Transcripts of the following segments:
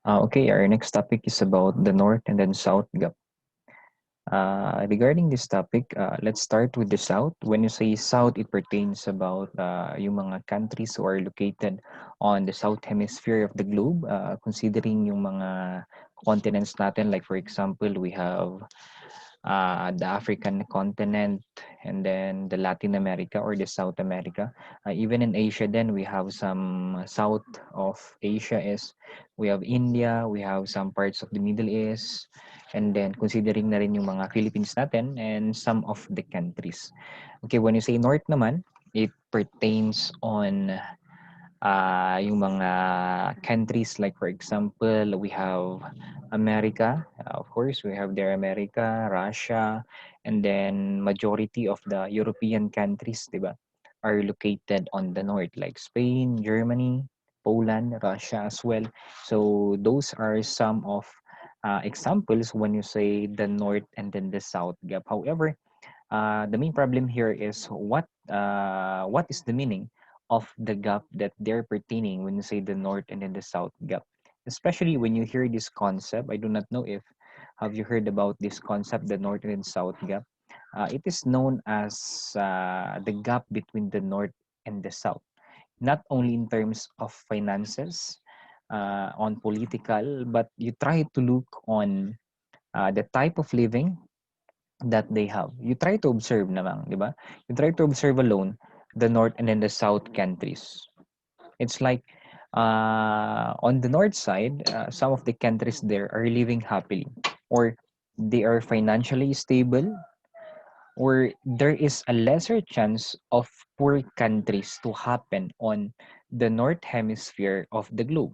Okay, our next topic is about the North and then South gap. Regarding this topic, let's start with the South. When you say South, it pertains about yung mga countries who are located on the South Hemisphere of the globe, considering yung mga continents natin. Like for example, we have the African continent, and then the Latin America or the South America. Even in Asia, then we have some south of Asia is we have India, we have some parts of the Middle East, and then considering na rin yung mga Philippines natin and some of the countries. Okay, when you say north naman, it pertains on yung mga countries like for example, we have America, of course, we have there America, Russia, and then majority of the European countries, diba, are located on the north, like Spain, Germany, Poland, Russia as well. So those are some of examples when you say the north and then the south gap. However, the main problem here is what is the meaning of the gap that they're pertaining when you say the north and then the south gap, especially when you hear this concept. I do not know if have you heard about this concept, the north and south gap. It is known as the gap between the north and the south, not only in terms of finances, on political, but you try to look on the type of living that they have. You try to observe naman, di ba? You try to observe alone the north and then the south countries. It's like on the north side, some of the countries there are living happily, or they are financially stable, or there is a lesser chance of poor countries to happen on the north hemisphere of the globe,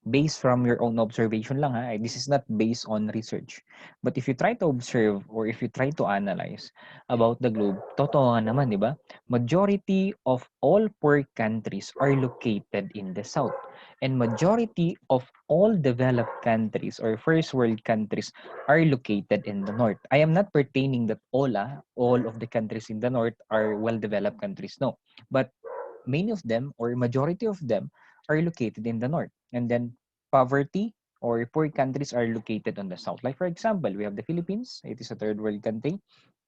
based from your own observation lang ha. This is not based on research. But if you try to observe or if you try to analyze about the globe, totoo nga naman, di ba? Majority of all poor countries are located in the south. And majority of all developed countries or first world countries are located in the north. I am not pertaining that all of the countries in the north are well-developed countries. No. But many of them or majority of them are located in the north, and then poverty or poor countries are located on the south. Like for example, we have the Philippines, it is a third world country.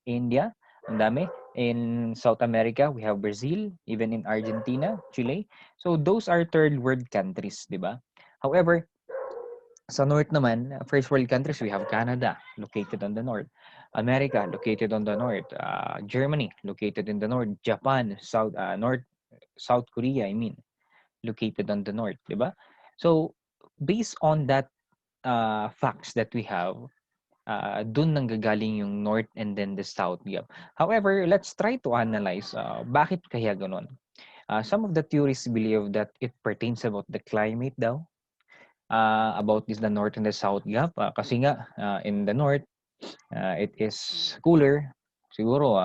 India, ang dami. In South America, we have Brazil, even in Argentina, Chile. So those are third world countries, di ba? However, sa north naman, first world countries, we have Canada, located on the north. America, located on the north. Germany, located in the north. Japan, South Korea, I mean, located on the north, di ba? So, based on that facts that we have, dun nanggagaling yung north and then the south gap. However, let's try to analyze bakit kaya ganon. Some of the theories believe that it pertains about the climate daw, about this the north and the south gap. Kasi nga, in the north, it is cooler. Siguro,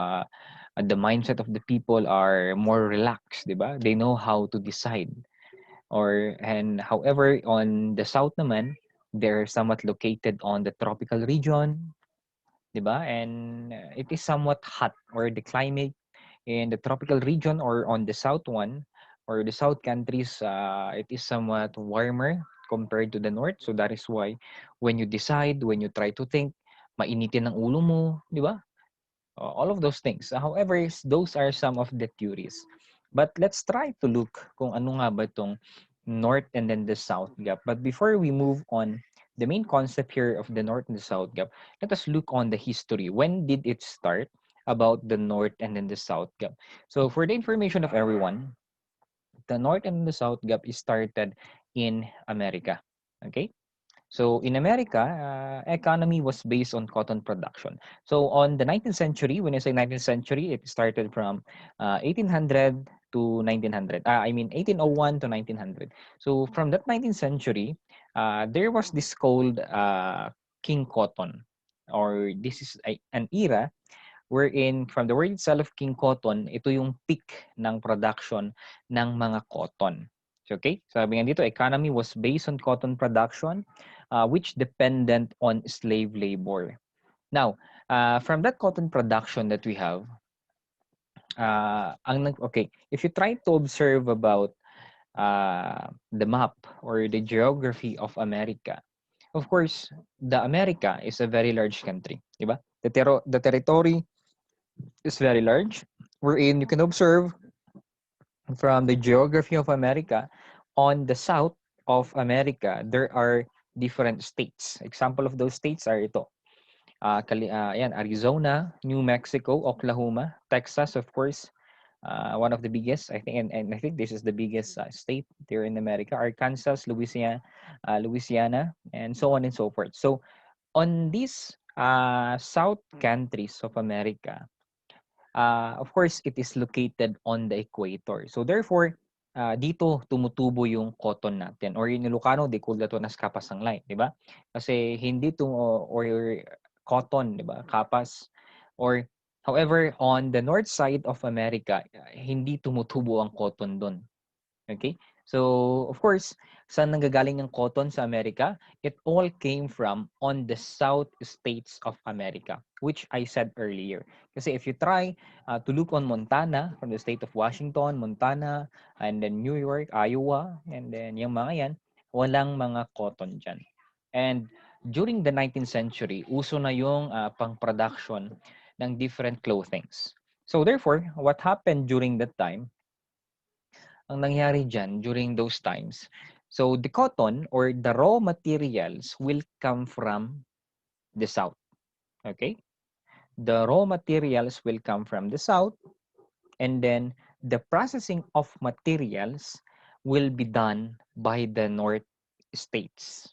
the mindset of the people are more relaxed, di ba? They know how to decide. And however, on the south naman, they're somewhat located on the tropical region, di ba? And it is somewhat hot, or the climate in the tropical region or on the south one or the south countries, it is somewhat warmer compared to the north. So that is why when you decide, when you try to think, mainitin ang ulo mo, di ba? All of those things. However, those are some of the theories. But let's try to look kung ano nga ba itong north and then the south gap. But before we move on, the main concept here of the north and the south gap, let us look on the history. When did it start about the north and then the south gap? So for the information of everyone, the north and the south gap is started in America. Okay? So in America, economy was based on cotton production. So on the 19th century, when I say 19th century, it started from 1800 to 1900. I mean 1801 to 1900. So from that 19th century, there was this called King Cotton, or this is an era wherein from the word itself, King Cotton, ito yung peak ng production ng mga cotton. Okay? Sabi nga dito, economy was based on cotton production, which dependent on slave labor. Now, from that cotton production that we have, okay, if you try to observe about the map or the geography of America. Of course, the America is a very large country, di ba? The territory is very large, wherein you can observe from the geography of America, on the south of America, there are different states. Example of those states are ito. Ayan, Arizona, New Mexico, Oklahoma, Texas, of course, one of the biggest, I think, and I think this is the biggest state there in America, Arkansas, Louisiana, and so on and so forth. So on these south countries of America, of course, it is located on the equator. So therefore, dito tumutubo yung cotton natin. Or in Ilocano, they call that one as kapasanglay, di ba? Kasi hindi or cotton, di ba? Kapas. Or however, on the north side of America, hindi tumutubo ang cotton doon. Okay? So, of course, saan nanggagaling ang cotton sa Amerika? It all came from on the South States of America, which I said earlier. Kasi if you try to look on Montana, from the state of Washington, Montana, and then New York, Iowa, and then yung mga yan, walang mga cotton dyan. And during the 19th century, uso na yung pang-production ng different clothings. So therefore, what happened during that time, ang nangyari dyan during those times, so the cotton or the raw materials will come from the south. Okay? The raw materials will come from the south, and then the processing of materials will be done by the north states.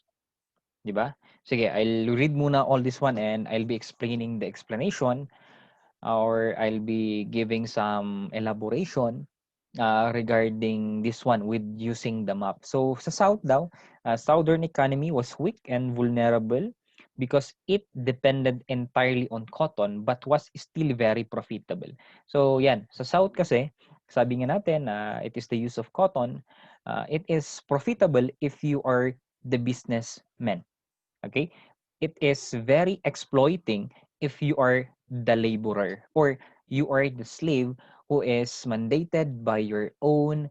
Di ba? Sige, I'll read muna all this one and I'll be explaining the explanation, or I'll be giving some elaboration regarding this one with using the map. So sa South daw, Southern economy was weak and vulnerable because it depended entirely on cotton but was still very profitable. So yan, sa South kasi, sabi nga natin, it is the use of cotton. It is profitable if you are the businessman. Okay? It is very exploiting if you are the laborer or you are the slave who is mandated by your own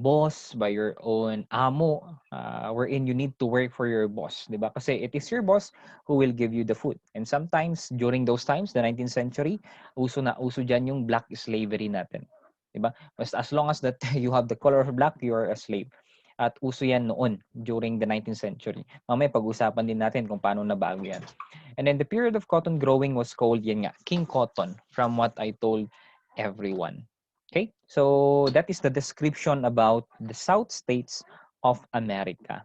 boss, by your own amo, wherein you need to work for your boss, di ba? Kasi it is your boss who will give you the food. And sometimes, during those times, the 19th century, uso dyan yung black slavery natin. Di ba? As long as that you have the color of black, you are a slave. At uso yan noon during the 19th century. Mamaya pag-usapan din natin kung paano nabago yan. And then the period of cotton growing was called, yan nga, King Cotton, from what I told everyone. Okay? So that is the description about the South States of America.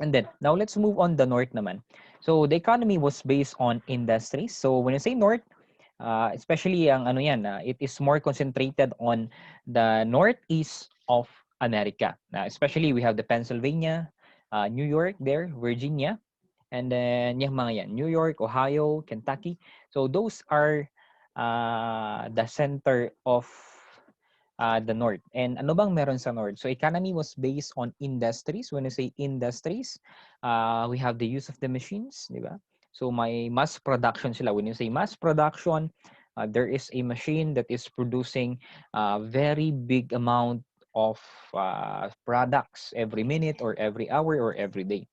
And then, now let's move on the North naman. So the economy was based on industries. So when you say North, especially ang ano yan, it is more concentrated on the northeast of America. Especially we have the Pennsylvania, New York there, Virginia, and then yung mga yan, New York, Ohio, Kentucky. So those are the center of the North. And ano bang meron sa North? So economy was based on industries. When I say industries, we have the use of the machines, di ba? So may mass production sila. When you say mass production, there is a machine that is producing a very big amount of products every minute or every hour or every day.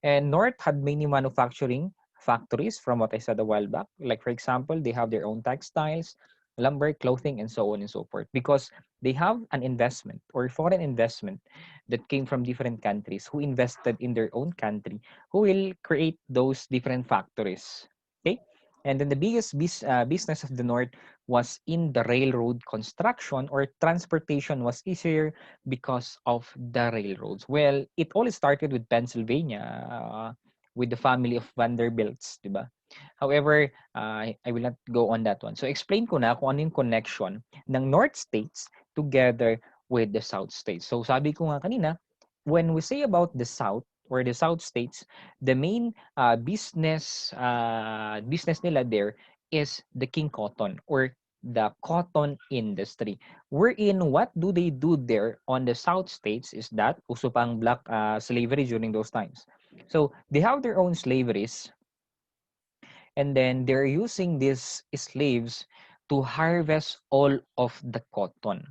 And North had many manufacturing factories from what I said a while back. Like for example, they have their own textiles, lumber, clothing, and so on and so forth, because they have an investment or foreign investment that came from different countries who invested in their own country, who will create those different factories. Okay? And then the biggest business of the North was in the railroad construction, or transportation was easier because of the railroads. Well, it all started with Pennsylvania, with the family of Vanderbilts, di ba? However, I will not go on that one. So explain ko na kung ano yung connection ng North States together with the South States. So sabi ko nga kanina, when we say about the South or the South States, the main business nila there is the king cotton or the cotton industry. Wherein, what do they do there on the South States is that uso pang black slavery during those times. So they have their own slaveries, and then they're using these slaves to harvest all of the cotton.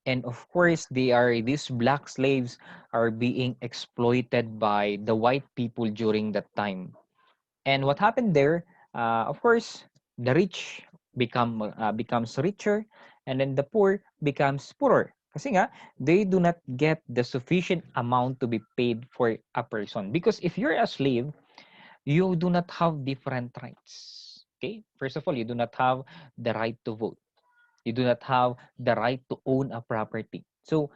And of course, these black slaves are being exploited by the white people during that time. And what happened there? Of course, the rich becomes richer, and then the poor becomes poorer. Kasi nga, they do not get the sufficient amount to be paid for a person. Because if you're a slave, you do not have different rights. Okay? First of all, you do not have the right to vote. You do not have the right to own a property. So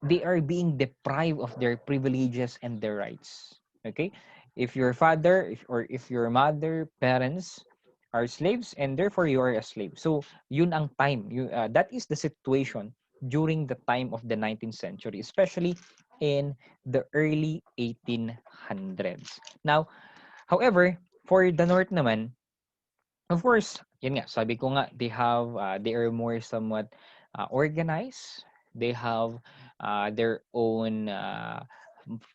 they are being deprived of their privileges and their rights. Okay? If your father or if your mother, parents are slaves and therefore you are a slave. So yun ang time. That is the situation during the time of the 19th century, especially in the early 1800s. Now, however, for the North naman, of course, yun nga, sabi ko nga, they are more somewhat organized. They have their own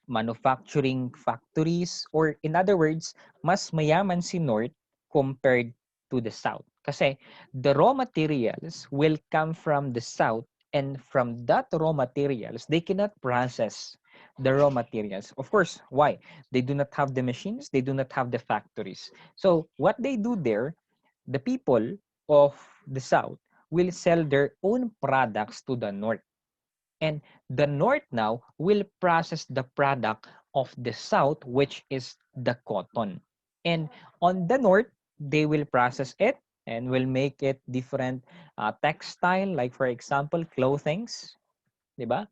manufacturing factories, or in other words, mas mayaman si North compared to the South. Kasi the raw materials will come from the South, and from that raw materials, they cannot process the raw materials. Of course, why? They do not have the machines, they do not have the factories. So what they do there, the people of the South will sell their own products to the North. And the North now will process the product of the South, which is the cotton. And on the North, they will process it and will make it different textile, like for example, clothings, di ba?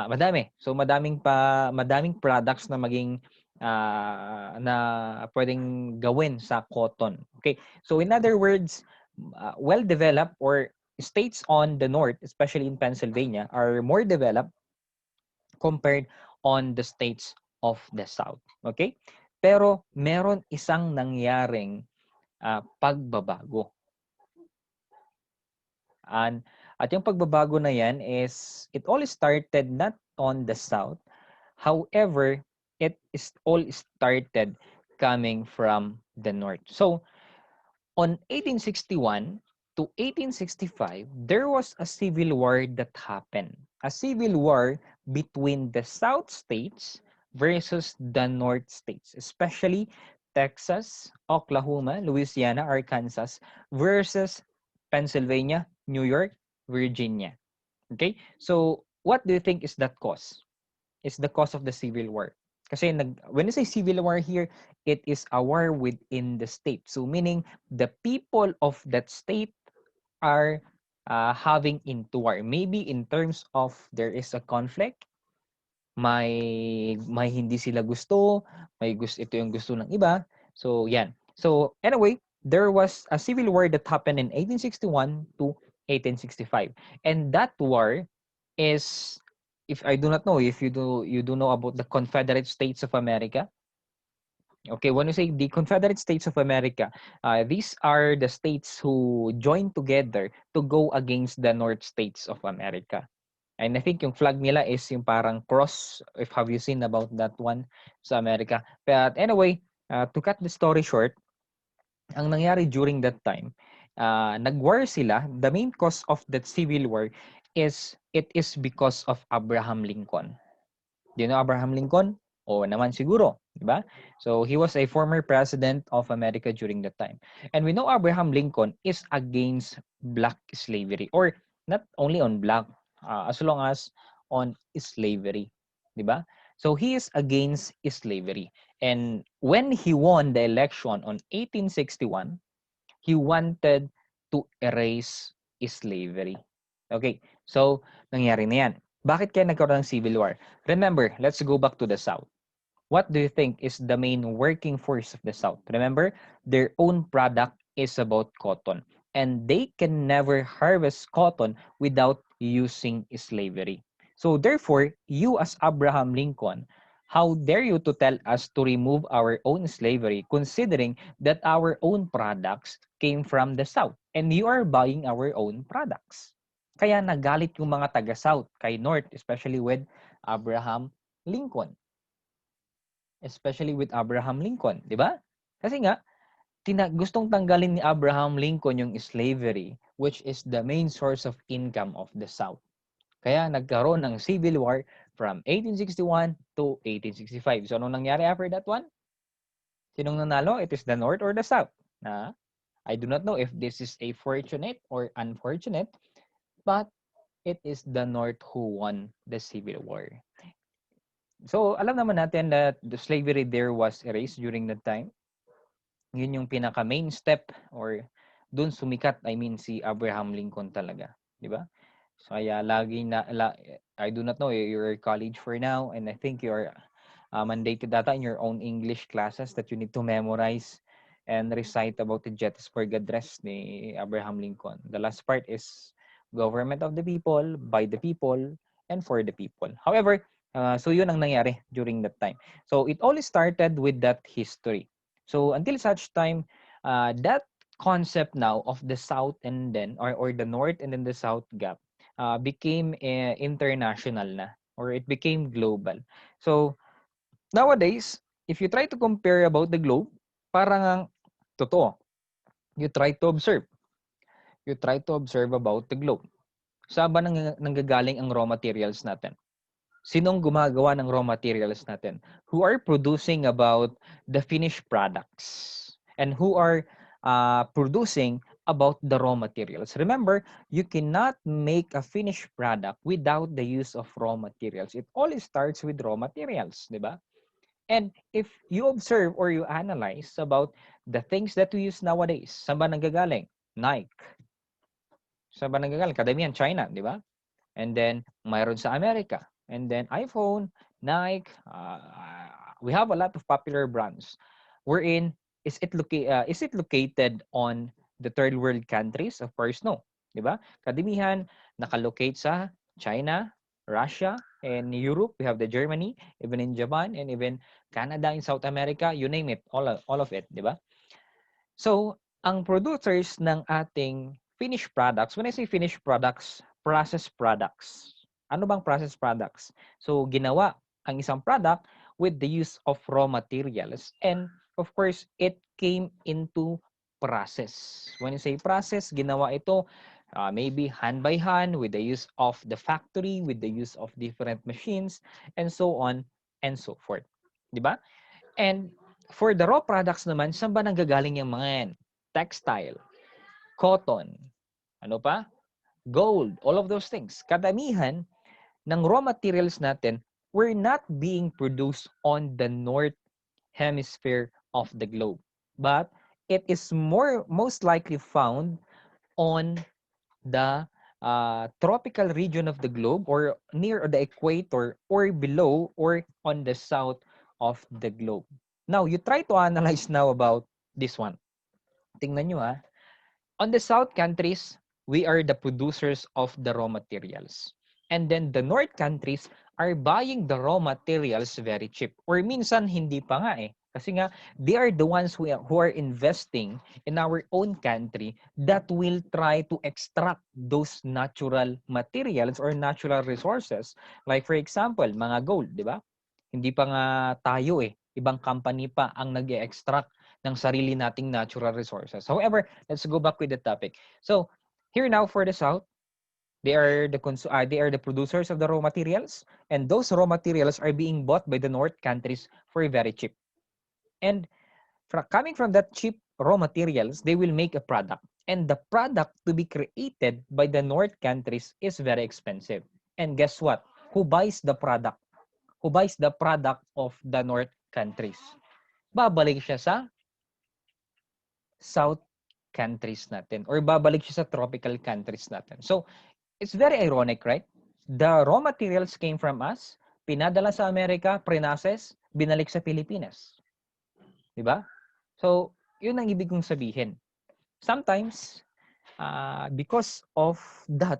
Madami. So madaming products na maging na pwedeng gawin sa cotton. Okay? So in other words, well-developed or states on the north, especially in Pennsylvania, are more developed compared on the states of the south. Okay? Pero meron isang nangyaring pagbabago. At yung pagbabago na yan is, it all started not on the south. However, it is all started coming from the north. So, on 1861 to 1865, there was a civil war that happened. A civil war between the South states versus the North states, especially Texas, Oklahoma, Louisiana, Arkansas versus Pennsylvania, New York, Virginia. Okay? So, what do you think is that cause? Is the cause of the civil war. Kasi when you say civil war here, it is a war within the state. So meaning the people of that state are having into war. Maybe in terms of there is a conflict, may hindi sila gusto, ito yung gusto ng iba. So yan. So anyway, there was a civil war that happened in 1861 to 1865. And that war is, if I do not know if you do know about the Confederate States of America. Okay, when you say the Confederate States of America, these are the states who joined together to go against the North States of America. And I think yung flag nila is yung parang cross, if have you seen about that one sa America. But anyway, to cut the story short, ang nangyari during that time, nag-war sila. The main cause of that civil war is, it is because of Abraham Lincoln. Do you know Abraham Lincoln? Oo naman siguro, di ba? So he was a former president of America during that time. And we know Abraham Lincoln is against black slavery, or not only on black, as long as on slavery, di ba? So he is against slavery. And when he won the election on 1861, he wanted to erase slavery. Okay, so nangyari na yan. Bakit kaya nagkaroon ng civil war? Remember, let's go back to the South. What do you think is the main working force of the South? Remember, their own product is about cotton. And they can never harvest cotton without using slavery. So therefore, you as Abraham Lincoln, how dare you to tell us to remove our own slavery, considering that our own products came from the South and you are buying our own products? Kaya nagalit yung mga taga-South kay North, especially with Abraham Lincoln. Especially with Abraham Lincoln, di ba? Kasi nga, gustong tanggalin ni Abraham Lincoln yung slavery, which is the main source of income of the South. Kaya nagkaroon ng Civil War from 1861 to 1865. So, anong nangyari after that one? Sinong nanalo? It is the North or the South? I do not know if this is a fortunate or unfortunate, but it is the North who won the Civil War. So, alam naman natin that the slavery there was erased during that time. Yun yung pinaka-main step or dun sumikat, I mean, si Abraham Lincoln talaga. Di ba? So, kaya I do not know, you're college for now, and I think you're mandated data in your own English classes that you need to memorize and recite about the Gettysburg Address ni Abraham Lincoln. The last part is government of the people, by the people, and for the people. However, so yun ang nangyari during that time. So it all started with that history. So until such time, that concept now of the South and then, or the North and then the South gap became international na, or it became global. So nowadays, if you try to compare about the globe, parang ang totoo. You try to observe. You try to observe about the globe. Saan ba nanggagaling ang raw materials natin? Sinong gumagawa ng raw materials natin? Who are producing about the finished products? And who are producing about the raw materials? Remember, you cannot make a finished product without the use of raw materials. It all starts with raw materials, di ba? And if you observe or you analyze about the things that we use nowadays, saan ba nanggagaling? Nike. Saan ba nanggagaling? Kadamihan, China, di ba? And then, mayroon sa Amerika. And then, iPhone, Nike, we have a lot of popular brands. Wherein, is it located on the third world countries? Of course, no. Di ba? Kadamihan, nakalocate sa China, Russia, and Europe. We have the Germany, even in Japan, and even Canada, in South America, you name it, all of it, di ba? So, ang producers ng ating finished products, when I say finished products, processed products. Ano bang processed products? So, ginawa ang isang product with the use of raw materials. And, of course, it came into process. When you say process, ginawa ito maybe hand by hand with the use of the factory, with the use of different machines, and so on and so forth. Di ba? And for the raw products naman, saan ba nanggagaling yung mga yan? Textile, cotton, ano pa? Gold, all of those things. Kadamihan ng raw materials natin were not being produced on the north hemisphere of the globe. But it is most likely found on the tropical region of the globe, or near the equator, or below, or on the south of the globe. Now, you try to analyze now about this one. Tingnan nyo on the south countries, we are the producers of the raw materials. And then the north countries are buying the raw materials very cheap. Or minsan hindi pa nga Kasi nga, they are the ones who are investing in our own country that will try to extract those natural materials or natural resources. Like for example, mga gold, di ba? Hindi pa nga tayo Ibang company pa ang nag-extract ng sarili nating natural resources. However, let's go back with the topic. So, here now for the South, they are the producers of the raw materials, and those raw materials are being bought by the North countries for very cheap. And coming from that cheap raw materials, they will make a product. And the product to be created by the North countries is very expensive. And guess what? Who buys the product? Who buys the product of the North countries? Babalik siya sa South countries natin, or babalik siya sa tropical countries natin. So, it's very ironic, right? The raw materials came from us, pinadala sa Amerika, pre-process, binalik sa Pilipinas. Diba? So, yun ang ibig kong sabihin. Sometimes, because of that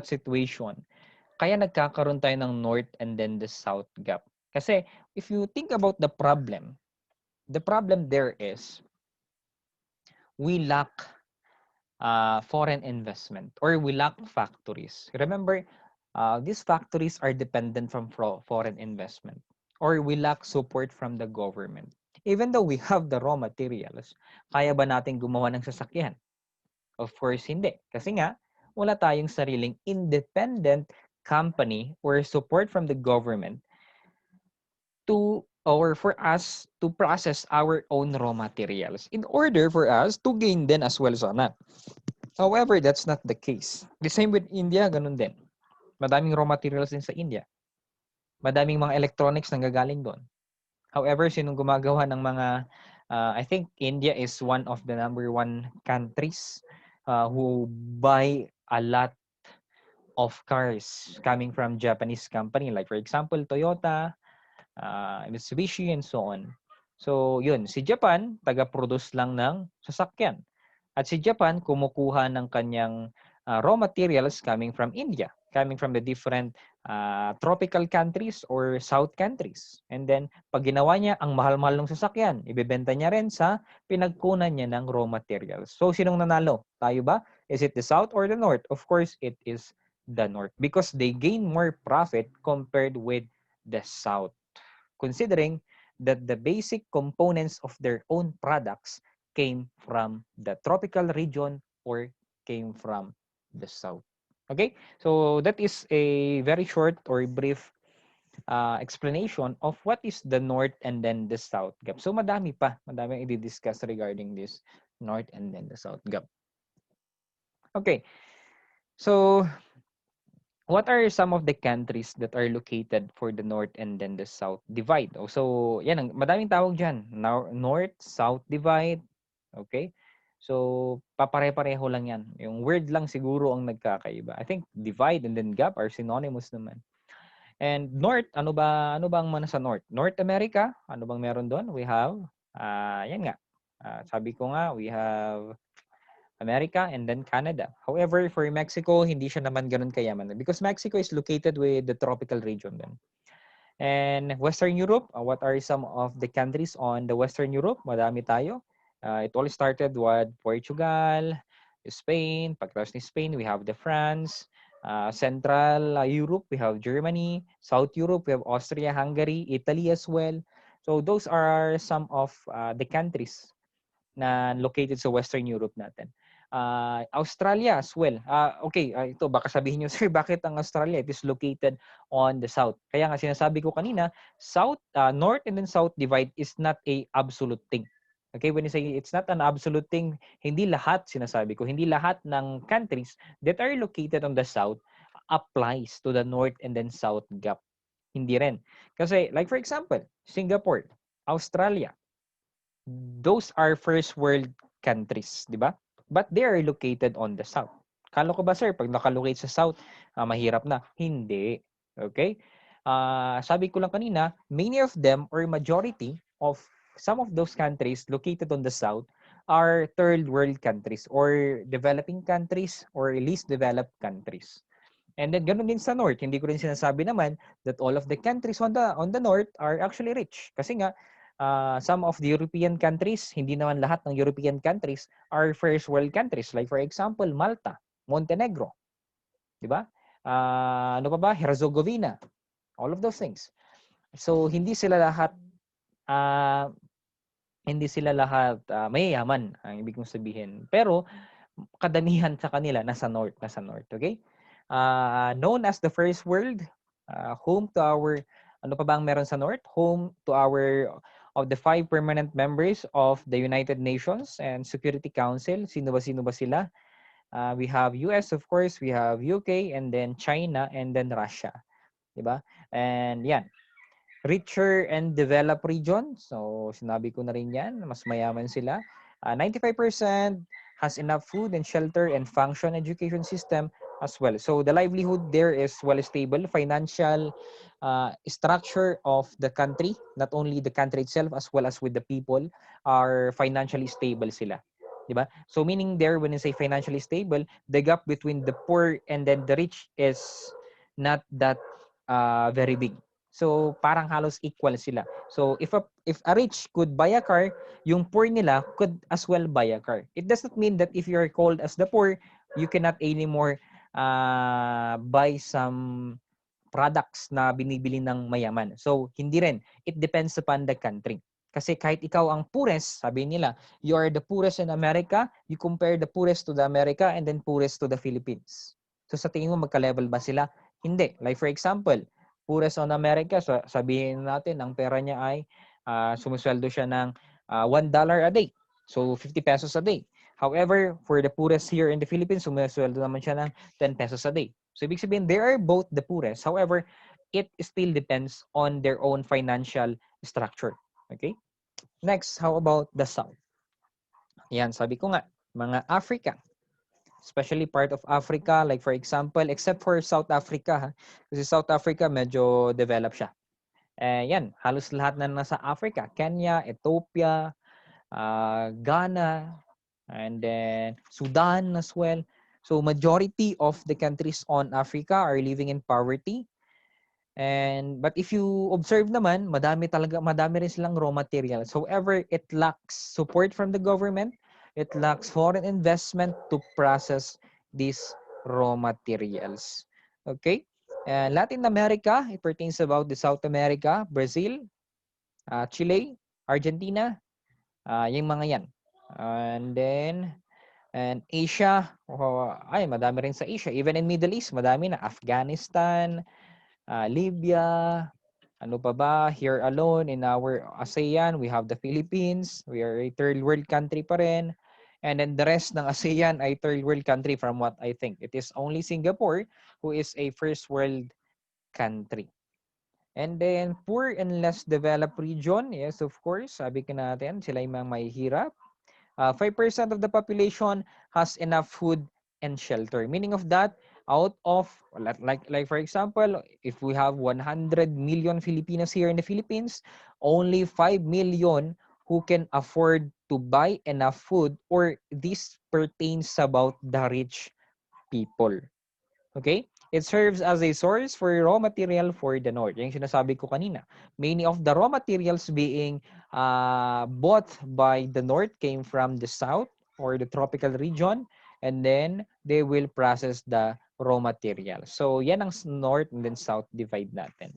situation, kaya nagkakaroon tayo ng North and then the South gap. Kasi, if you think about the problem there is, we lack foreign investment, or we lack factories. Remember, these factories are dependent from foreign investment, or we lack support from the government. Even though we have the raw materials, kaya ba natin gumawa ng sasakyan? Of course, hindi. Kasi nga, wala tayong sariling independent company or support from the government to or for us to process our own raw materials in order for us to gain then as well sana. However, that's not the case. The same with India, ganun din. Madaming raw materials din sa India. Madaming mga electronics nanggagaling doon. However, sinong gumagawa ng mga I think India is one of the #1 countries who buy a lot of cars coming from Japanese company like for example Toyota, Mitsubishi and so on. So yun, si Japan taga-produce lang ng sasakyan. At si Japan kumukuha ng kanyang raw materials coming from India, coming from the different tropical countries or south countries. And then, pag ginawa niya, ang mahal-mahal ng sasakyan, ibebenta niya rin sa pinagkunan niya ng raw materials. So, sinong nanalo? Tayo ba? Is it the south or the north? Of course, it is the north because they gain more profit compared with the south. Considering that the basic components of their own products came from the tropical region or came from the south. Okay, so that is a very short or brief explanation of what is the north and then the south gap. So madami i-discuss regarding this north and then the south gap. Okay, so what are some of the countries that are located for the north and then the south divide? So, yan, madaming tawag dyan. North, south divide. Okay? So, papare-pareho lang yan. Yung word lang siguro ang nagkakaiba. I think divide and then gap are synonymous naman. And north, ano ba ang mana sa north? North America, ano bang meron doon? We have, yan nga. Sabi ko nga, we have America and then Canada. However, for Mexico, hindi siya naman ganun kayaman because Mexico is located with the tropical region then. And Western Europe, what are some of the countries on the Western Europe? Madami tayo. It all started with Portugal, Spain. Pagkatapos ni Spain, we have the France. Central Europe, we have Germany. South Europe, we have Austria, Hungary, Italy as well. So those are some of the countries na located sa Western Europe natin. Australia as well. Okay, ito baka sabihin niyo, sir, bakit ang Australia? It is located on the south. Kaya nga sinasabi ko kanina, north and then south divide is not a absolute thing. Okay, when you say it's not an absolute thing, hindi lahat, sinasabi ko, hindi lahat ng countries that are located on the south applies to the north and then south gap. Hindi rin. Kasi, like for example, Singapore, Australia, those are first world countries, di ba? But they are located on the south. Kala ko ba, sir, pag nakalocate sa south, mahirap na? Hindi. Okay? Sabi ko lang kanina, many of them or majority of some of those countries located on the south are third world countries or developing countries or least developed countries. And then ganun din sa north, hindi ko rin sinasabi naman that all of the countries on the north are actually rich. Kasi nga some of the European countries, hindi naman lahat ng European countries are first world countries. Like for example, Malta, Montenegro, 'di ba? Ano pa ba? Herzegovina. All of those things. So hindi sila lahat mayayaman, ang ibig kong sabihin. Pero kadamihan sa kanila nasa north, okay? Known as the first world, home to our, ano pa ba ang meron sa north? Home to our, of the 5 permanent members of the United Nations and Security Council. Sino ba sila? We have US, of course, we have UK, and then China, and then Russia. Diba? And yan. Richer and developed region. So, sinabi ko na rin yan. Mas mayaman sila. 95% has enough food and shelter and function education system as well. So, the livelihood there is well stable. Financial structure of the country, not only the country itself as well as with the people, are financially stable sila. Diba? So, meaning there, when you say financially stable, the gap between the poor and then the rich is not that very big. So parang halos equal sila. So if a rich could buy a car, yung poor nila could as well buy a car. It does not mean that if you are called as the poor, you cannot anymore buy some products na binibili ng mayaman. So hindi rin. It depends upon the country. Kasi kahit ikaw ang poorest, sabi nila, you are the poorest in America, you compare the poorest to the America and then poorest to the Philippines. So sa tingin mo, magka-level ba sila? Hindi. Like for example, poorest on America, so sabihin natin, ang pera niya ay sumusweldo siya ng $1 a day. So 50 pesos a day. However, for the poorest here in the Philippines, sumusweldo naman siya ng 10 pesos a day. So ibig sabihin, they are both the poorest. However, it still depends on their own financial structure. Okay? Next, how about the South? Yan, sabi ko nga, mga Africa, especially part of Africa, like for example, except for South Africa, ha? Kasi South Africa medyo develop siya. Yan, halos lahat na nasa Africa, Kenya, Ethiopia, Ghana, and then Sudan as well. So majority of the countries on Africa are living in poverty. But if you observe naman, madami rin silang raw materials. However, it lacks support from the government. It lacks foreign investment to process these raw materials. Okay? Latin America, it pertains about the South America, Brazil, Chile, Argentina, yung mga yan. And Asia, madami rin sa Asia. Even in Middle East, madami na. Afghanistan, Libya, ano pa ba? Here alone in our ASEAN, we have the Philippines. We are a third world country pa rin. And then the rest ng ASEAN ay third world country from what I think. It is only Singapore who is a first world country. And then poor and less developed region, yes, of course, sabi ka natin, sila yung mga mahihirap. 5% of the population has enough food and shelter. Meaning of that, out of, like for example, if we have 100 million Filipinos here in the Philippines, only 5 million who can afford to buy enough food, or this pertains about the rich people. Okay? It serves as a source for raw material for the North. Yung sinasabi ko kanina. Many of the raw materials being bought by the North came from the South or the tropical region, and then they will process the raw material. So, yan ang North and then South divide natin.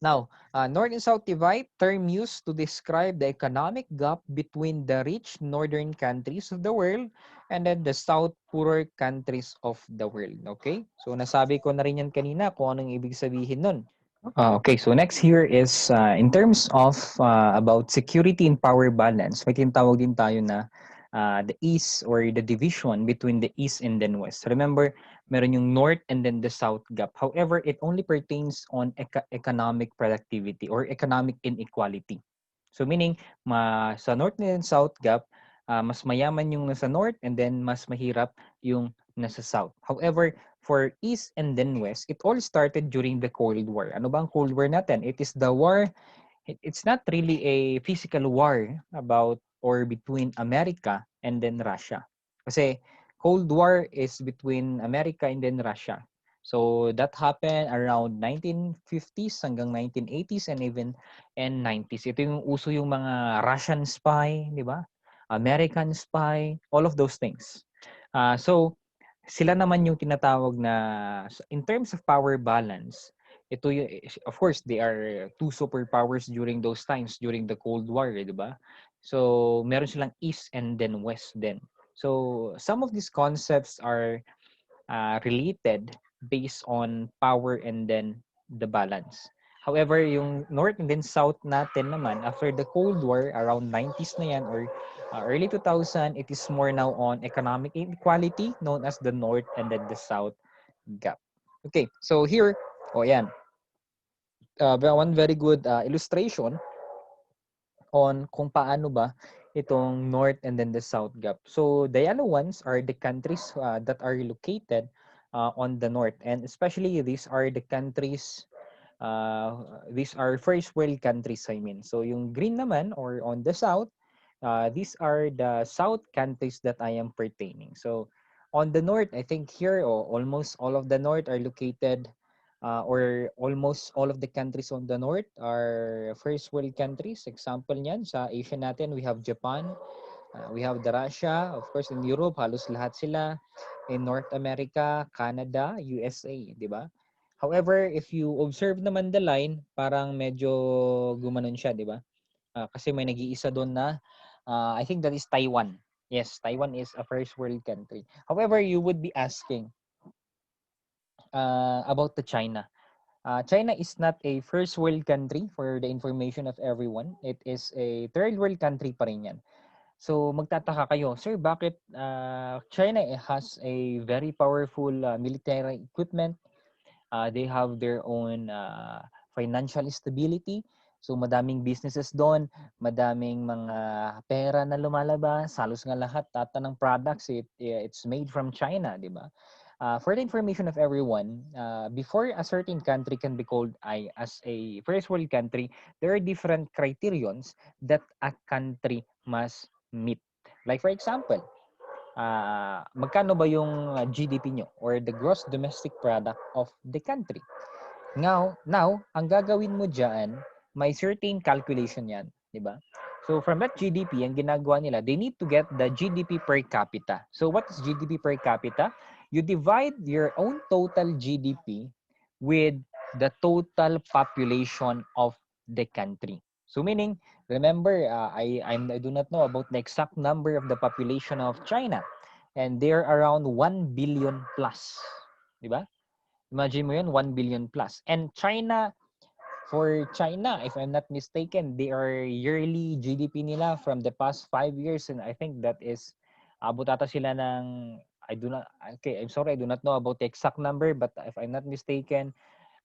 Now, North and South divide, term used to describe the economic gap between the rich northern countries of the world and then the South poorer countries of the world. Okay? So, nasabi ko na rin yan kanina kung anong ibig sabihin nun. Okay, so next here is in terms of about security and power balance. May tinatawag din tayo na the East or the division between the East and then West. Remember, meron yung North and then the South gap. However, it only pertains on economic productivity or economic inequality. So meaning, sa North and South gap, mas mayaman yung nasa North and then mas mahirap yung nasa South. However, for East and then West, it all started during the Cold War. Ano ba ang Cold War natin? It is the war, it's not really a physical war about or between America and then Russia. Kasi Cold War is between America and then Russia. So that happened around 1950s hanggang 1980s and even 90s. Ito yung uso yung mga Russian spy, di ba? American spy, all of those things. So sila naman yung tinatawag na, in terms of power balance, ito yung, of course, they are two superpowers during those times, during the Cold War, di ba? So, meron silang East and then West din. So, some of these concepts are related based on power and then the balance. However, yung North and then South natin naman, after the Cold War, around 90s na yan, or early 2000, it is more now on economic inequality, known as the North and then the South gap. Okay, so here, yan. One very good illustration on kung paano ba itong North and then the South gap. So, the yellow ones are the countries that are located on the North. And especially, these are the countries, these are first world countries, I mean. So, yung green naman, or on the South, these are the South countries that I am pertaining. So, on the North, I think here, almost all of the North are located, or almost all of the countries on the North are first world countries. Example niyan, sa Asia natin, we have Japan, we have the Russia, of course, in Europe, halos lahat sila. In North America, Canada, USA, di ba? However, if you observe naman the line, parang medyo gumanon siya, di ba? Kasi may nag-iisa doon na, I think that is Taiwan. Yes, Taiwan is a first world country. However, you would be asking about the China. China is not a first world country for the information of everyone. It is a third world country pa rin yan. So magtataka kayo, sir, bakit China has a very powerful military equipment? They have their own financial stability. So madaming businesses doon, madaming mga pera na lumalabas, halos nga lahat ng products it's made from China, di ba? For the information of everyone, before a certain country can be called as a first world country, there are different criterions that a country must meet. Like for example, magkano ba yung GDP nyo or the gross domestic product of the country? Now, ang gagawin mo dyan, may certain calculation yan, di ba? So from that GDP, ang ginagawa nila, they need to get the GDP per capita. So what is GDP per capita? You divide your own total GDP with the total population of the country. So meaning, remember, I do not know about the exact number of the population of China, and they're around 1 billion plus, di ba? Imagine mo yun, 1 billion plus. And for China, if I'm not mistaken, their yearly GDP nila from the past 5 years, and I think that is, abot ata sila ng, I'm sorry, I do not know about the exact number, but if I'm not mistaken,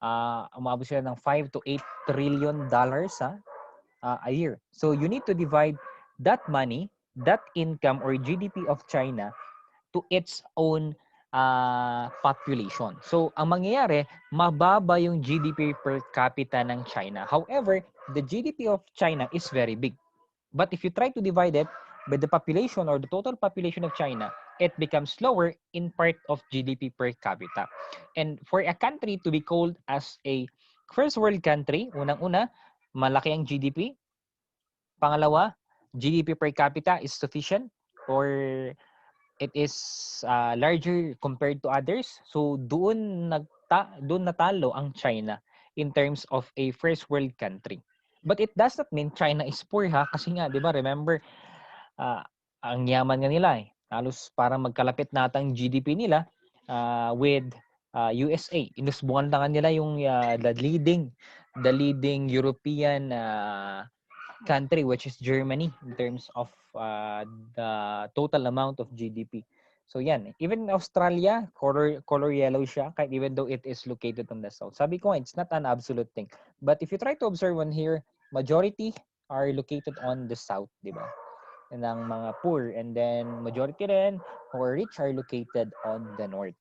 umabot sila ng 5 to 8 trillion dollars a year. So you need to divide that money, that income or GDP of China to its own population. So, ang mangyayari, mababa yung GDP per capita ng China. However, the GDP of China is very big. But if you try to divide it by the population or the total population of China, it becomes lower in part of GDP per capita. And for a country to be called as a first world country, unang-una, malaki ang GDP. Pangalawa, GDP per capita is sufficient or it is larger compared to others. So doon natalo ang China in terms of a first world country. But it does not mean China is poor kasi nga, 'di ba? Remember, ang yaman nga nila eh. Halos parang magkalapit natang GDP nila with USA. Inusbukan lang nila yung the leading European country, which is Germany, in terms of the total amount of GDP. So yan, even in Australia, color yellow siya, even though it is located on the south. Sabi ko, it's not an absolute thing. But if you try to observe one here, majority are located on the south, di ba? And ang mga poor, and then majority rin who are rich are located on the north.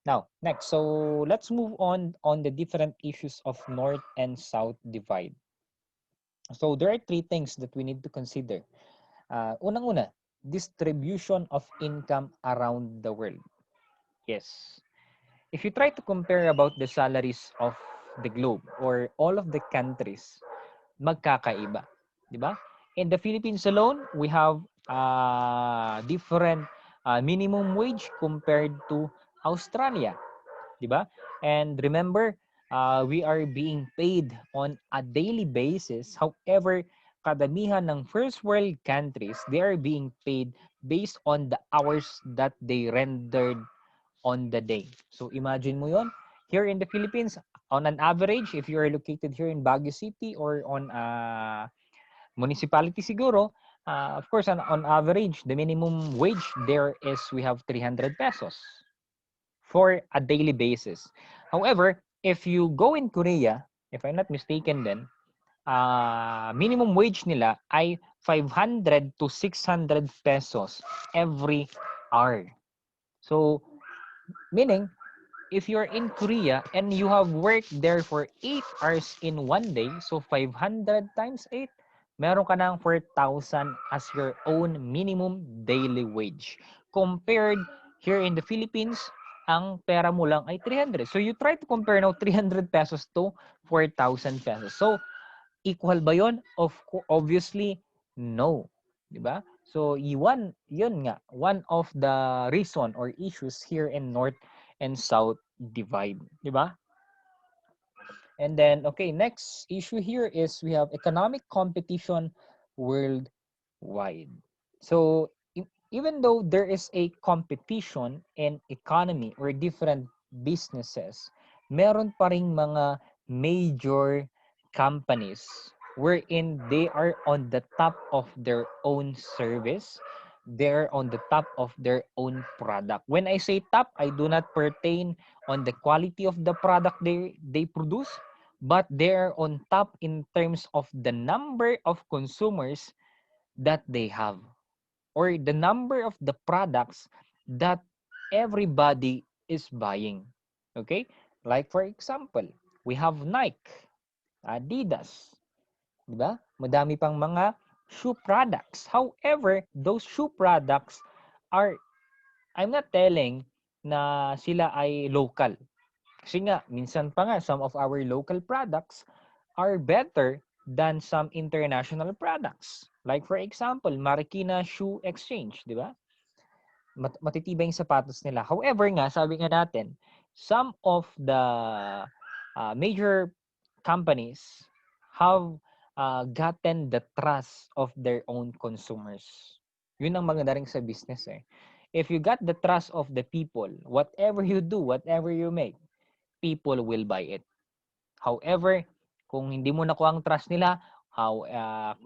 Now, next, so let's move on the different issues of north and south divide. So there are three things that we need to consider. Unang-una, distribution of income around the world. Yes. If you try to compare about the salaries of the globe or all of the countries, magkakaiba. Diba? In the Philippines alone, we have different minimum wage compared to Australia. Diba? And remember, we are being paid on a daily basis. However, kadamihan ng first world countries, they are being paid based on the hours that they rendered on the day. So imagine mo yon. Here in the Philippines, on an average, if you are located here in Baguio City or on a municipality siguro, of course, on average, the minimum wage there is we have 300 pesos for a daily basis. However, if you go in Korea, if I'm not mistaken then, minimum wage nila ay 500 to 600 pesos every hour. So, meaning, if you're in Korea and you have worked there for 8 hours in one day, so 500 times 8, meron ka ng 4,000 as your own minimum daily wage. Compared here in the Philippines, ang pera mo lang ay 300. So you try to compare now 300 pesos to 4,000 pesos. So equal ba yon? Obviously, no. Diba? So yun nga, one of the reason or issues here in North and South divide, di ba? And then, okay, next issue here is we have economic competition worldwide. So, even though there is a competition in economy or different businesses, meron pa ring mga major companies wherein they are on the top of their own service, they're on the top of their own product. When I say top, I do not pertain on the quality of the product they produce, but they're on top in terms of the number of consumers that they have, or the number of the products that everybody is buying. Okay? Like for example, we have Nike, Adidas, di ba? Madami pang mga shoe products. However, those shoe products are, I'm not telling na sila ay local. Kasi nga, minsan pa nga, some of our local products are better than some international products. Like for example, Marikina Shoe Exchange, di ba? Matitibay yung sapatos nila. However nga, sabi nga natin, some of the major companies have gotten the trust of their own consumers. Yun ang maganda rin sa business eh. If you got the trust of the people, whatever you do, whatever you make, people will buy it. However, kung hindi mo nakuha ang trust nila,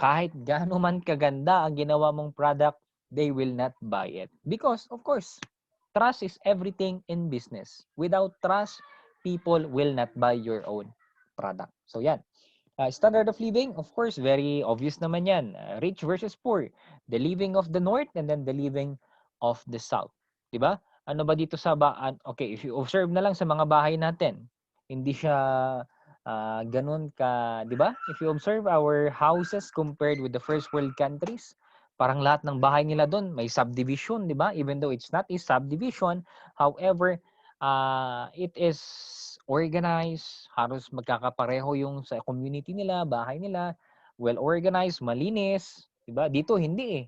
kahit gaano man kaganda ang ginawa mong product, they will not buy it. Because, of course, trust is everything in business. Without trust, people will not buy your own product. So, yan. Standard of living, of course, very obvious naman yan. Rich versus poor. The living of the North and then the living of the South. Diba? Ano ba dito sa okay, if you observe na lang sa mga bahay natin, hindi siya ganun ka, di ba? If you observe our houses compared with the first world countries, parang lahat ng bahay nila doon may subdivision, di ba? Even though it's not a subdivision, however, it is organized, halos magkakapareho yung sa community nila, bahay nila, well organized, malinis, di ba? Dito hindi eh.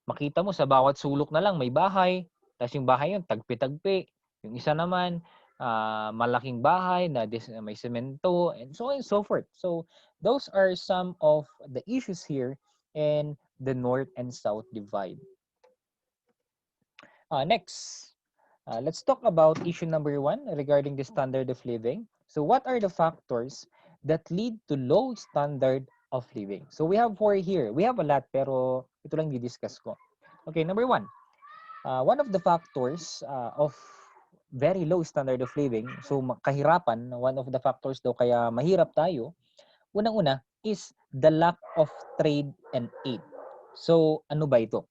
Makita mo sa bawat sulok na lang may bahay, tapos yung bahay yun tagpi-tagpi. Yung isa naman malaking bahay na may semento and so on and so forth. So those are some of the issues here in the North and South divide. Next, let's talk about issue number 1 regarding the standard of living. So what are the factors that lead to low standard of living? So we have 4 here. We have a lot pero ito lang di-discuss ko. Okay, number 1. One of the factors of very low standard of living, so kahirapan, one of the factors daw kaya mahirap tayo, unang-una is the lack of trade and aid. So ano ba ito?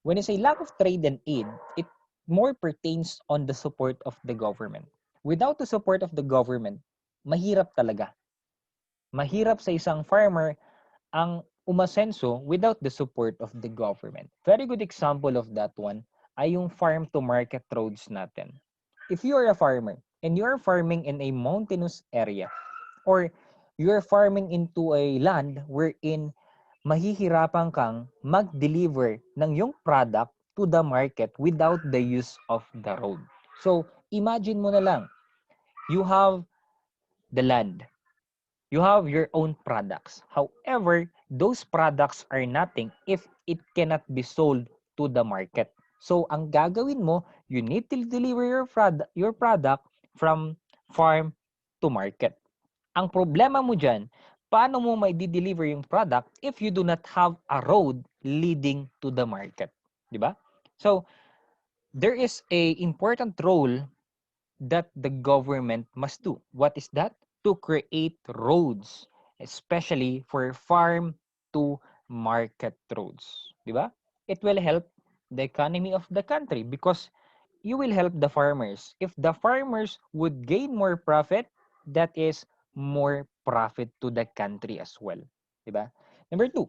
When you say lack of trade and aid, it more pertains on the support of the government. Without the support of the government, mahirap talaga. Mahirap sa isang farmer ang umasenso without the support of the government. Very good example of that one ay yung farm to market roads natin. If you are a farmer and you are farming in a mountainous area or you are farming into a land wherein mahihirapan kang mag-deliver ng yung product to the market without the use of the road. So, imagine mo na lang, you have the land. You have your own products. However, those products are nothing if it cannot be sold to the market. So, ang gagawin mo, you need to deliver your product from farm to market. Ang problema mo dyan, paano mo may deliver yung product if you do not have a road leading to the market? Diba? So, there is a important role that the government must do. What is that? To create roads, especially for farm to market roads. Diba? It will help the economy of the country because you will help the farmers. If the farmers would gain more profit, that is more profit to the country as well. Diba? Number 2,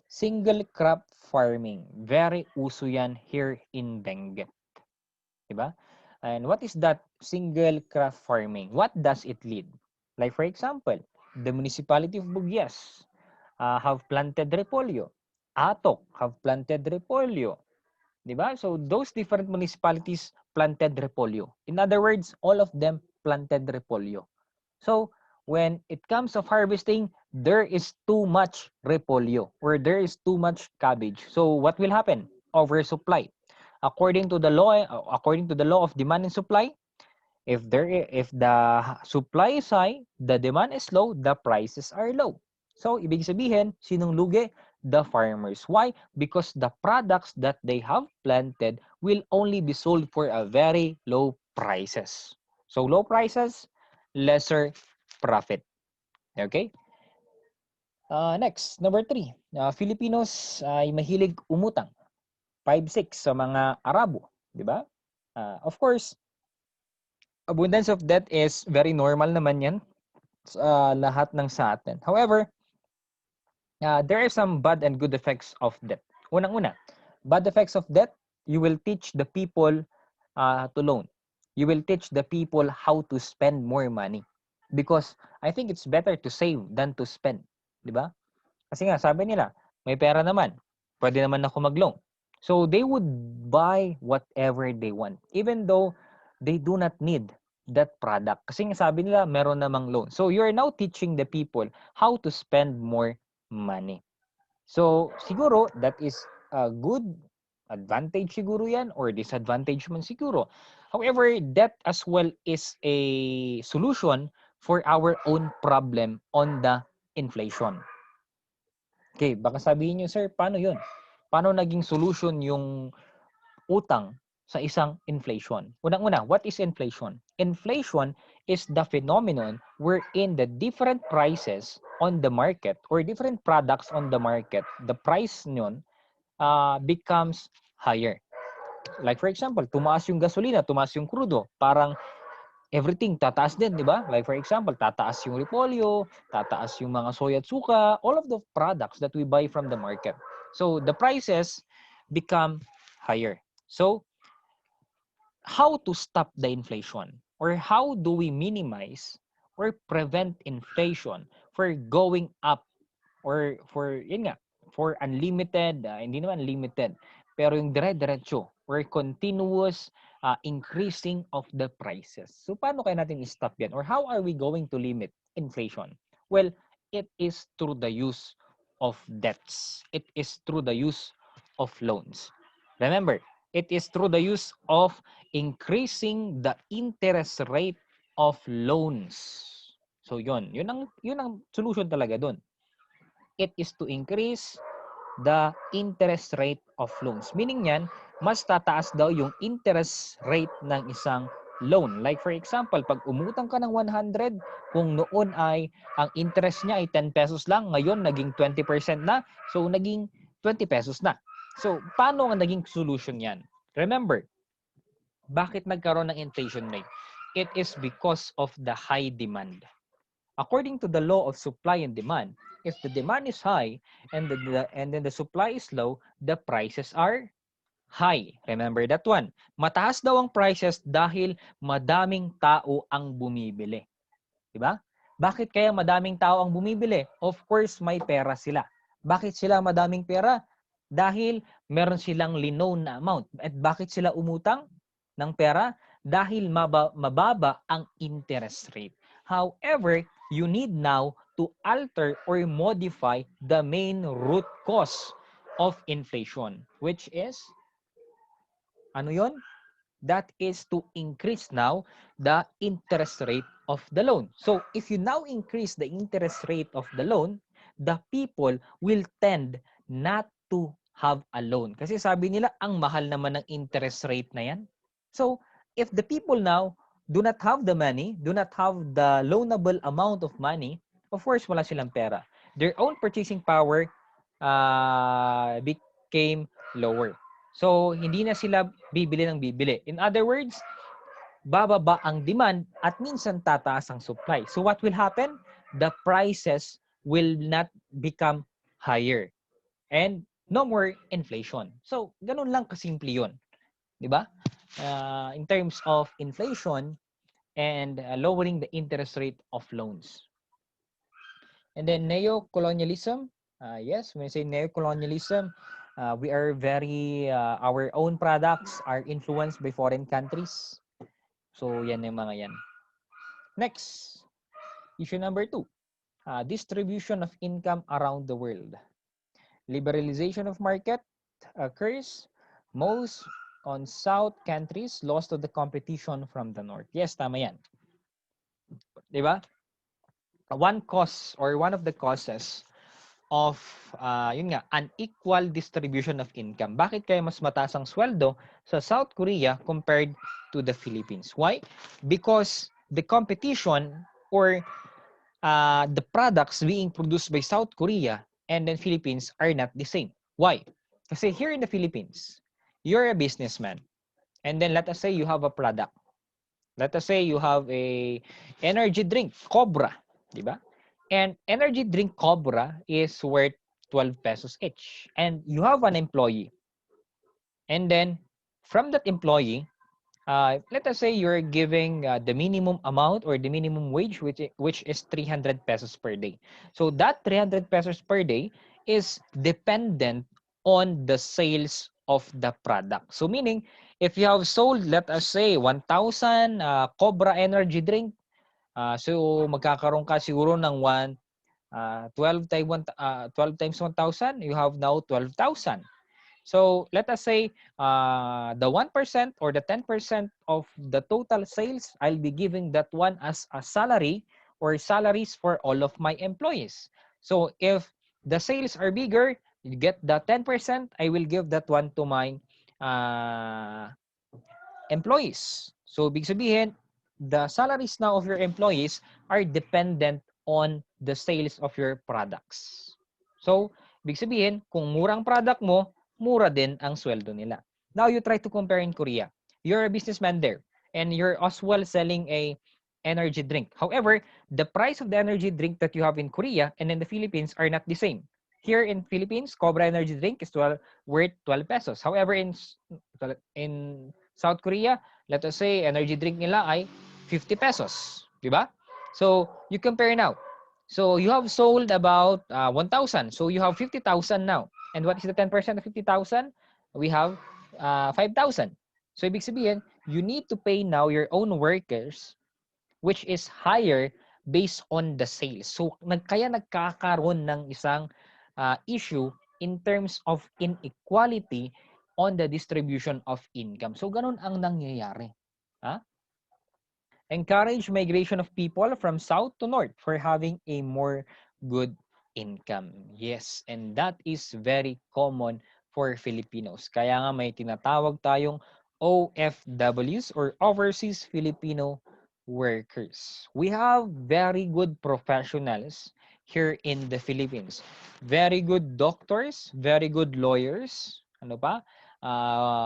single crop farming. Very uso yan here in Benguet. Diba? And what is that single crop farming? What does it lead? Like for example, the municipality of Bugyas have planted repolyo. Atok have planted repolyo. Diba? So those different municipalities planted repolyo. In other words, all of them planted repolyo. So when it comes of harvesting, there is too much repolyo or there is too much cabbage. So what will happen? Oversupply. According to the law of demand and supply, if the supply is high, the demand is low, the prices are low. So ibig sabihin, sinong lugi? The farmers. Why? Because the products that they have planted will only be sold for a very low prices. So low prices, lesser profit. Okay? Next, number 3. Filipinos ay mahilig umutang. 5-6 sa mga Arabo, di ba? Of course, abundance of debt is very normal naman yan sa lahat ng sa atin. However, there are some bad and good effects of debt. Unang-una, bad effects of debt, you will teach the people to loan. You will teach the people how to spend more money. Because I think it's better to save than to spend. Di ba? Kasi nga, sabi nila, may pera naman. Pwede naman ako mag-loan. So they would buy whatever they want. Even though they do not need that product. Kasi nga sabi nila, meron namang loan. So you're now teaching the people how to spend more money. So siguro, that is a good advantage siguro yan or disadvantage man siguro. However, debt as well is a solution for our own problem on the inflation. Okay, baka sabihin niyo, sir, paano yun? Paano naging solution yung utang sa isang inflation? Unang-una, what is inflation? Inflation is the phenomenon wherein the different prices on the market or different products on the market, the price nyon becomes higher. Like for example, tumaas yung gasolina, tumaas yung crudo, parang everything tataas din, di ba? Like for example, tataas yung repolyo, tataas yung mga soy at suka, all of the products that we buy from the market. So the prices become higher. So how to stop the inflation? Or how do we minimize or prevent inflation for going up or for, yun nga, for unlimited, hindi naman unlimited, pero yung dire-diretso or continuous increasing of the prices. So, paano kaya natin i-stop yan? Or how are we going to limit inflation? Well, it is through the use of debts. It is through the use of loans. Remember, it is through the use of increasing the interest rate of loans. So, yun ang solution talaga doon. It is to increase the interest rate of loans. Meaning yan, mas tataas daw yung interest rate ng isang loan. Like for example, pag umutang ka ng 100, kung noon ay ang interest niya ay 10 pesos lang, ngayon naging 20% na, so naging 20 pesos na. So, paano ang naging solution yan? Remember, bakit nagkaroon ng inflation rate? It is because of the high demand. According to the law of supply and demand, if the demand is high and then the supply is low, the prices are high. Remember that one. Mataas daw ang prices dahil madaming tao ang bumibili. Diba? Bakit kaya madaming tao ang bumibili? Of course, may pera sila. Bakit sila madaming pera? Dahil meron silang linown na amount. At bakit sila umutang ng pera? Dahil mababa ang interest rate. However, you need now to alter or modify the main root cause of inflation, which is, ano yon? That is to increase now the interest rate of the loan. So, if you now increase the interest rate of the loan, the people will tend not to have a loan. Kasi sabi nila, ang mahal naman ng interest rate na yan. So, if the people now do not have the money, do not have the loanable amount of money, of course, wala silang pera. Their own purchasing power became lower. So, hindi na sila bibili ng bibili. In other words, bababa ang demand at minsan tataas ang supply. So, what will happen? The prices will not become higher. And no more inflation. So, ganun lang kasimple yun. Diba? In terms of inflation and lowering the interest rate of loans. And then neo-colonialism. Yes, when I say neo-colonialism, We are very, our own products are influenced by foreign countries. So, yan yung mga yan. Next, issue number 2, distribution of income around the world. Liberalization of market occurs most on South countries lost to the competition from the North. Yes, tama yan. Diba? One cause or one of the causes of yun nga, unequal distribution of income. Bakit kaya mas mataas ang sweldo sa South Korea compared to the Philippines? Why? Because the competition or the products being produced by South Korea and then Philippines are not the same. Why? Kasi here in the Philippines, you're a businessman and then let us say you have a product. Let us say you have a energy drink, Cobra, di ba? And energy drink Cobra is worth 12 pesos each. And you have an employee. And then from that employee, let us say you're giving the minimum amount or the minimum wage, which is 300 pesos per day. So that 300 pesos per day is dependent on the sales of the product. So meaning, if you have sold, let us say, 1,000 Cobra energy drink, so magkakaroon ka siguro ng 12 times 1,000, you have now 12,000. So let us say the 1% or the 10% of the total sales, I'll be giving that one as a salary or salaries for all of my employees. So if the sales are bigger, you get the 10%, I will give that one to my employees. So big sabihin, the salaries now of your employees are dependent on the sales of your products. So, big sabihin, kung murang product mo, mura din ang sweldo nila. Now, you try to compare in Korea. You're a businessman there, and you're as well selling a energy drink. However, the price of the energy drink that you have in Korea and in the Philippines are not the same. Here in Philippines, Cobra energy drink is worth 12 pesos. However, in South Korea, let us say, energy drink nila ay 50 pesos. Diba? So, you compare now. So, you have sold about 1,000. So, you have 50,000 now. And what is the 10% of 50,000? We have 5,000. So, ibig sabihin, you need to pay now your own workers, which is higher based on the sales. So, kaya nagkakaroon ng isang issue in terms of inequality on the distribution of income. So, ganun ang nangyayari. Ha? Encourage migration of people from south to north for having a more good income. Yes, and that is very common for Filipinos. Kaya nga may tinatawag tayong OFWs or Overseas Filipino Workers. We have very good professionals here in the Philippines. Very good doctors, very good lawyers, ano pa?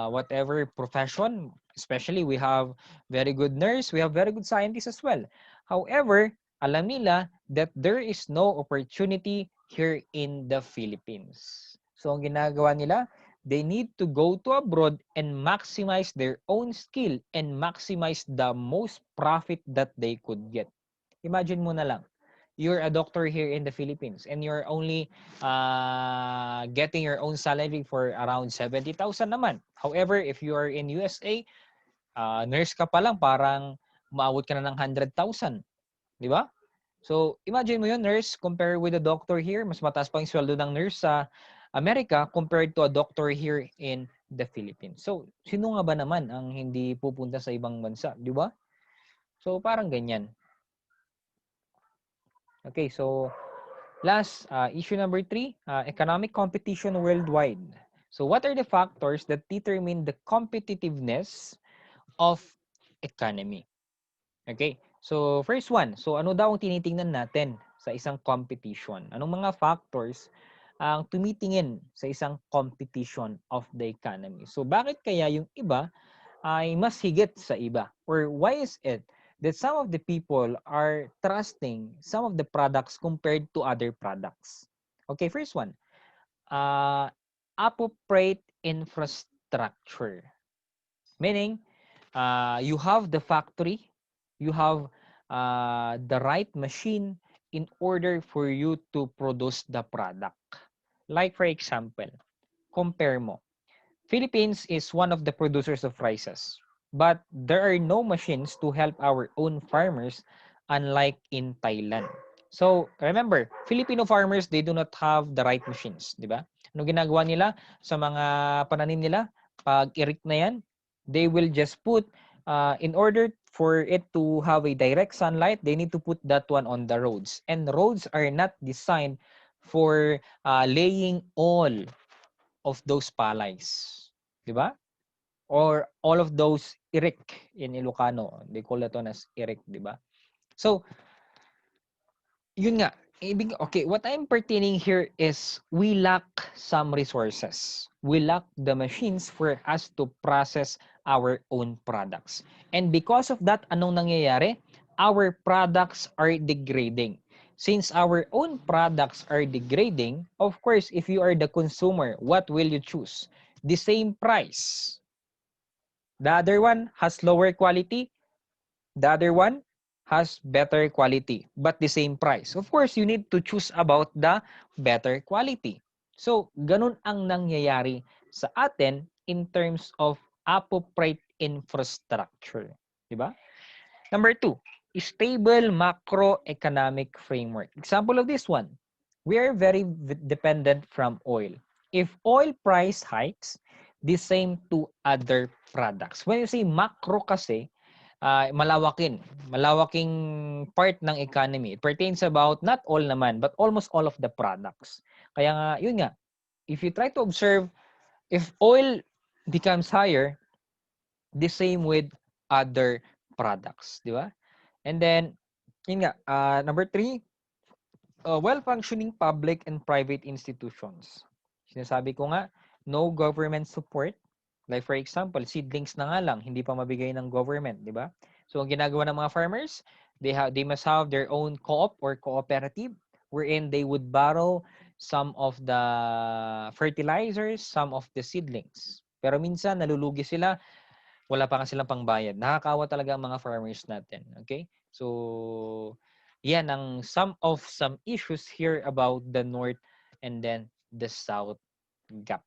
Whatever profession, especially we have very good nurse, we have very good scientists as well. However, alam nila that there is no opportunity here in the Philippines. So, ang ginagawa nila, they need to go to abroad and maximize their own skill and maximize the most profit that they could get. Imagine mo na lang, you're a doctor here in the Philippines and you're only getting your own salary for around 70,000 naman. However, if you are in USA, nurse ka pa lang, parang maabot ka na ng 100,000. Di ba? So, imagine mo yun, nurse, compare with a doctor here, mas mataas pa yung sweldo ng nurse sa Amerika compared to a doctor here in the Philippines. So, sino nga ba naman ang hindi pupunta sa ibang bansa? Di ba? So, parang ganyan. Okay, so last, issue number 3, economic competition worldwide. So, what are the factors that determine the competitiveness of economy? Okay, so first one, so ano daw ang tinitingnan natin sa isang competition? Anong mga factors ang tumitingin sa isang competition of the economy? So bakit kaya yung iba ay mas higit sa iba? Or why is it that some of the people are trusting some of the products compared to other products? Okay, first one, appropriate infrastructure. Meaning, you have the factory, you have the right machine in order for you to produce the product. Like for example, compare mo. Philippines is one of the producers of rices, but there are no machines to help our own farmers unlike in Thailand. So, remember, Filipino farmers, they do not have the right machines, di ba? Ano ginagawa nila sa mga pananim nila? Pag irik na yan, they will just put, in order for it to have a direct sunlight, they need to put that one on the roads. And roads are not designed for laying all of those palays. Di ba? Or all of those irik in Ilocano. They call that one as irik, di ba? So, yun nga. Okay, what I'm pertaining here is we lack some resources. We lack the machines for us to process our own products. And because of that, anong nangyayari? Our products are degrading. Since our own products are degrading, of course, if you are the consumer, what will you choose? The same price. The other one has lower quality. The other one has better quality, but the same price. Of course, you need to choose about the better quality. So, ganun ang nangyayari sa atin in terms of appropriate infrastructure. Diba? Number two, stable macroeconomic framework. Example of this one, we are very dependent from oil. If oil price hikes, the same to other products. When you say macro kasi, malawaking part ng economy. It pertains about not all naman, but almost all of the products. Kaya nga, yun nga, if you try to observe, if oil becomes higher, the same with other products, di ba? And then, yun nga, number three, well-functioning public and private institutions. Sinasabi ko nga, no government support. Like for example, seedlings na nga lang, hindi pa mabigay ng government, di ba? So, ang ginagawa ng mga farmers, they must have their own co-op or cooperative wherein they would borrow some of the fertilizers, some of the seedlings. Pero minsan, nalulugi sila, wala pa nga silang pangbayad. Nakakaawa talaga ang mga farmers natin. Okay? So, yan ang some issues here about the North and then the South gap.